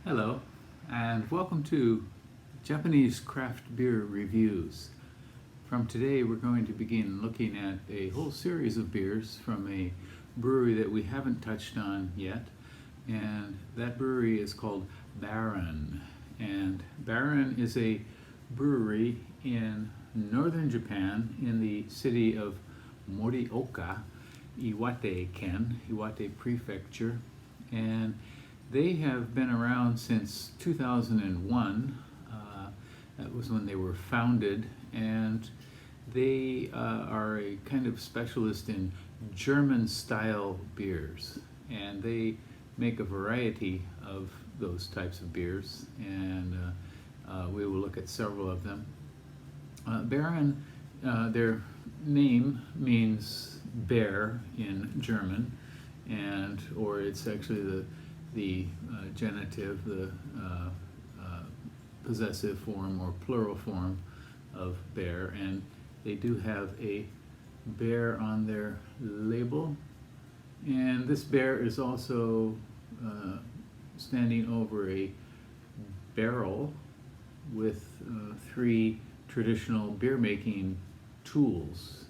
Hello, and welcome to Japanese Craft Beer Reviews. From today, we're going to begin looking at a whole series of beers from a brewery that we haven't touched on yet, and that brewery is called Baeren. And Baeren is a brewery in northern Japan in the city of Morioka, Iwate-ken, Iwate Prefecture, and they have been around since 2001. That was when they were founded, and they are a kind of specialist in German-style beers, and they make a variety of those types of beers, and we will look at several of them. Baeren, their name means bear in German, or it's actually the genitive, the possessive form or plural form of bear, and they do have a bear on their label, and this bear is also standing over a barrel with three traditional beer making tools,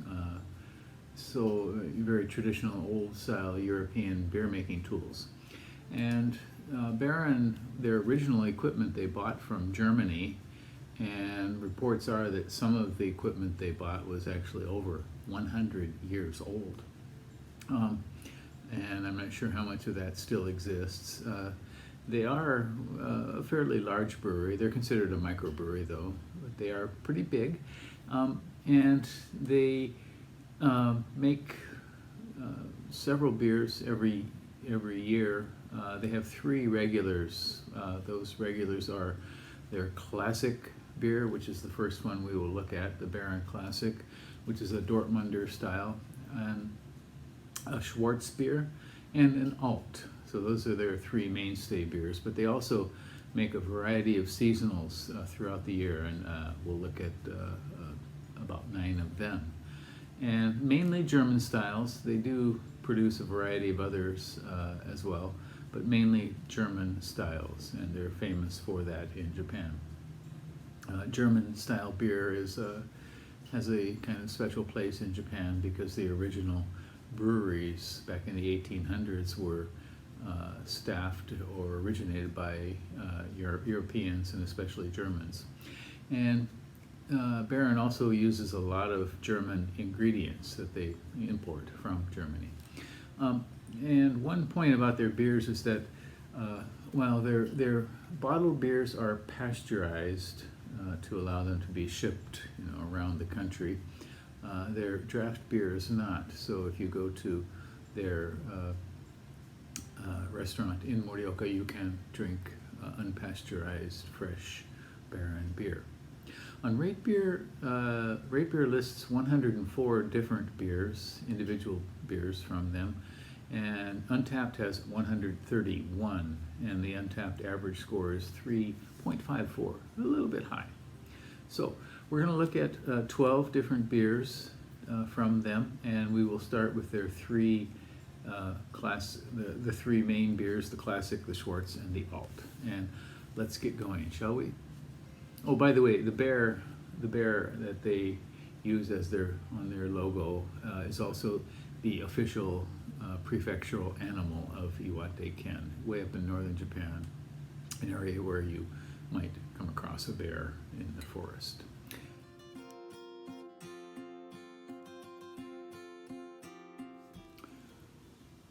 so very traditional old style European beer making tools. And Baeren, their original equipment they bought from Germany, and reports are that some of the equipment they bought was actually over 100 years old. And I'm not sure how much of that still exists. They are a fairly large brewery. They're considered a microbrewery though, but they are pretty big. And they make several beers every year. They have three regulars. Those regulars are their classic beer, which is the first one we will look at, the Baeren Classic, which is a Dortmunder style, and a Schwarz beer, and an Alt. So those are their three mainstay beers, but they also make a variety of seasonals throughout the year, and we'll look at about 9 of them. And mainly German styles. They do produce a variety of others as well, but mainly German styles, and they're famous for that in Japan. German style beer has a kind of special place in Japan because the original breweries back in the 1800s were staffed or originated by Europeans, and especially Germans. And Baeren also uses a lot of German ingredients that they import from Germany. And one point about their beers is that while their bottled beers are pasteurized to allow them to be shipped, around the country, their draft beer is not. So if you go to their restaurant in Morioka, you can drink unpasteurized, fresh Baeren beer. On RateBeer, RateBeer lists 104 different beers, individual beers from them, and Untapped has 131, and the Untapped average score is 3.54, a little bit high. So we're going to look at 12 different beers from them, and we will start with their three the three main beers: the Classic, the Schwarz, and the Alt. And let's get going, shall we? Oh, by the way, the bear that they use as on their logo is also the official prefectural animal of Iwate-ken, way up in northern Japan, an area where you might come across a bear in the forest.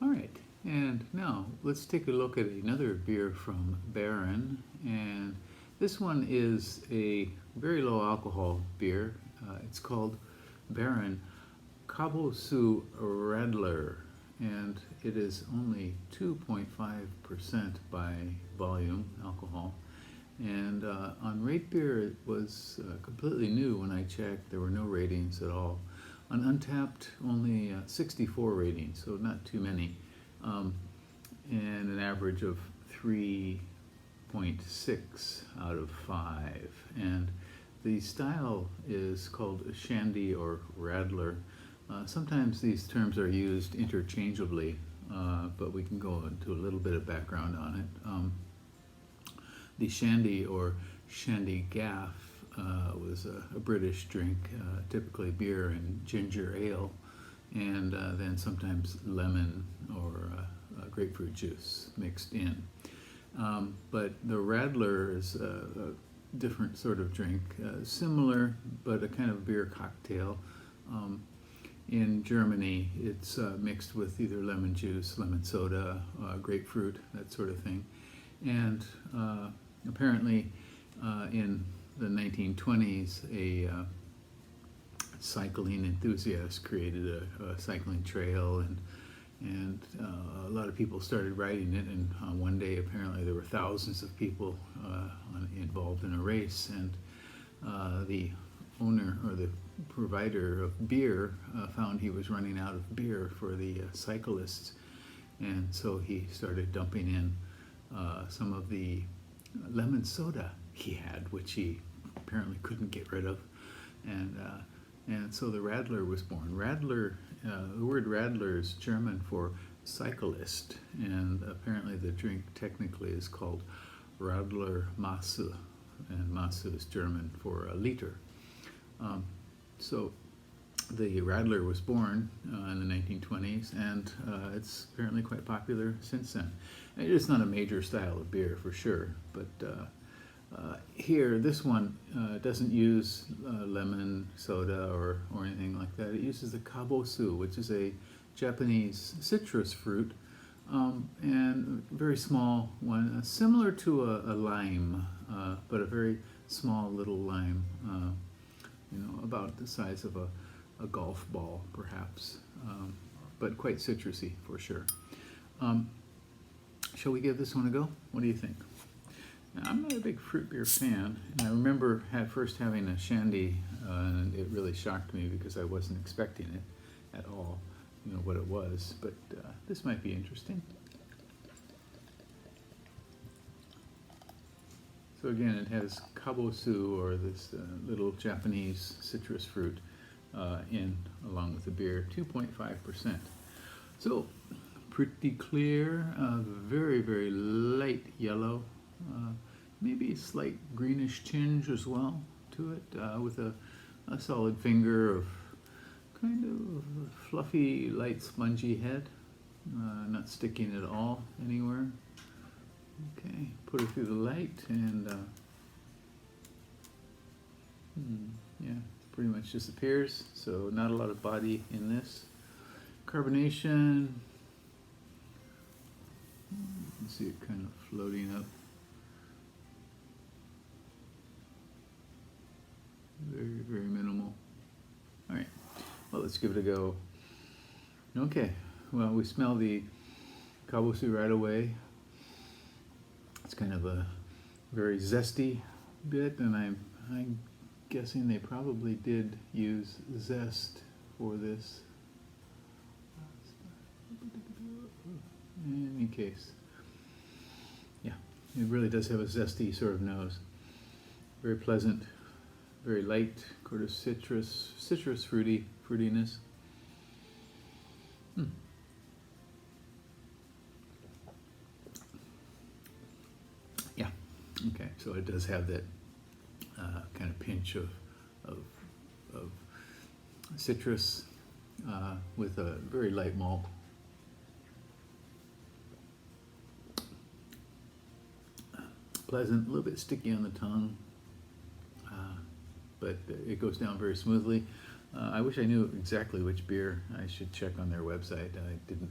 All right, and now let's take a look at another beer from Baeren, and this one is a very low alcohol beer. It's called Baeren Kabosu Radler, and it is only 2.5% by volume alcohol. And on RateBeer, it was completely new when I checked. There were no ratings at all. On Untapped, only 64 ratings, so not too many, and an average of 3.6 out of 5. And the style is called Shandy or Radler. Sometimes these terms are used interchangeably, but we can go into a little bit of background on it. The shandy or shandy gaff was a British drink, typically beer and ginger ale, and then sometimes lemon or grapefruit juice mixed in. But the Radler is a different sort of drink, similar but a kind of beer cocktail. In Germany, it's mixed with either lemon juice, lemon soda, grapefruit, that sort of thing. And apparently in the 1920s, a cycling enthusiast created a cycling trail, and a lot of people started riding it, and one day apparently there were thousands of people involved in a race, and the owner or the provider of beer found he was running out of beer for the cyclists, and so he started dumping in some of the lemon soda he had, which he apparently couldn't get rid of, and so the Radler was born. Radler, the word Radler is German for cyclist, and apparently the drink technically is called Radler Masse, and Masse is German for a liter. So the Radler was born in the 1920s, and it's apparently quite popular since then. It's not a major style of beer for sure, but here, this one doesn't use lemon soda or anything like that. It uses the kabosu, which is a Japanese citrus fruit, and a very small one, similar to a lime, but a very small little lime, about the size of a golf ball, perhaps, but quite citrusy for sure. Shall we give this one a go? What do you think? Now, I'm not a big fruit beer fan, and I remember first having a shandy, and it really shocked me because I wasn't expecting it at all, what it was, but this might be interesting. So again, it has kabosu, or this little Japanese citrus fruit, along with the beer, 2.5%. So pretty clear, very, very light yellow, maybe a slight greenish tinge as well to it, with a solid finger of kind of fluffy, light, spongy head, not sticking at all anywhere. Okay, put it through the light, and yeah, pretty much disappears, so not a lot of body in this. Carbonation, you can see it kind of floating up. Very, very minimal. All right, well, let's give it a go. Okay, well, we smell the kabosu right away. It's kind of a very zesty bit, and I'm guessing they probably did use zest for this. In any case, yeah, it really does have a zesty sort of nose. Very pleasant, very light, sort of citrus fruitiness. Yeah, okay, so it does have that kind of pinch of citrus with a very light malt. Pleasant, a little bit sticky on the tongue, but it goes down very smoothly. I wish I knew exactly which beer. I should check on their website. I didn't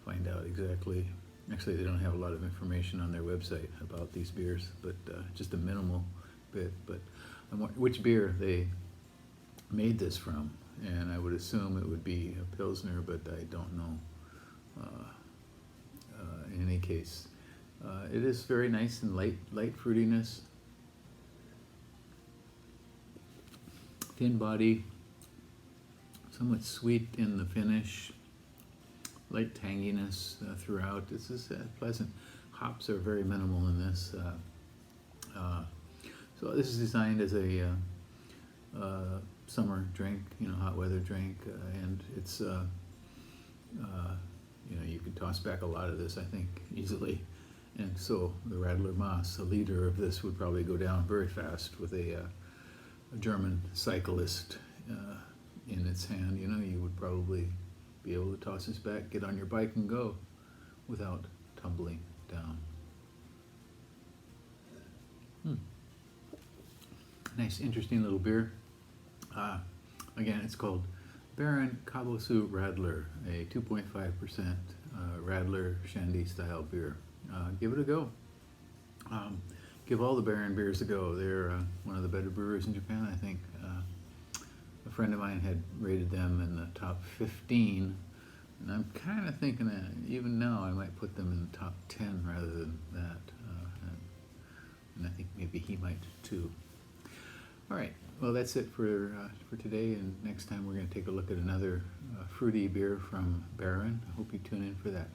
find out exactly. Actually, they don't have a lot of information on their website about these beers, but just a minimal bit. But which beer they made this from, and I would assume it would be a Pilsner, but I don't know. In any case, it is very nice and light fruitiness. Thin body, somewhat sweet in the finish, light tanginess throughout. This is pleasant. Hops are very minimal in this. So this is designed as a summer drink, hot weather drink, and it's you can toss back a lot of this, I think, easily. And so the Radler Maas, the leader of this, would probably go down very fast with a German cyclist in its hand. You know, you would probably be able to toss his back, get on your bike and go without tumbling down. Nice, interesting little beer. Again, it's called Baeren Kabosu Radler, a 2.5% Radler Shandy style beer. Give it a go. Give all the Baeren beers a go. They're one of the better brewers in Japan, I think. A friend of mine had rated them in the top 15, and I'm kind of thinking that even now I might put them in the top 10 rather than that. And I think maybe he might too. All right, well, that's it for today, and next time we're going to take a look at another fruity beer from Baeren. I hope you tune in for that.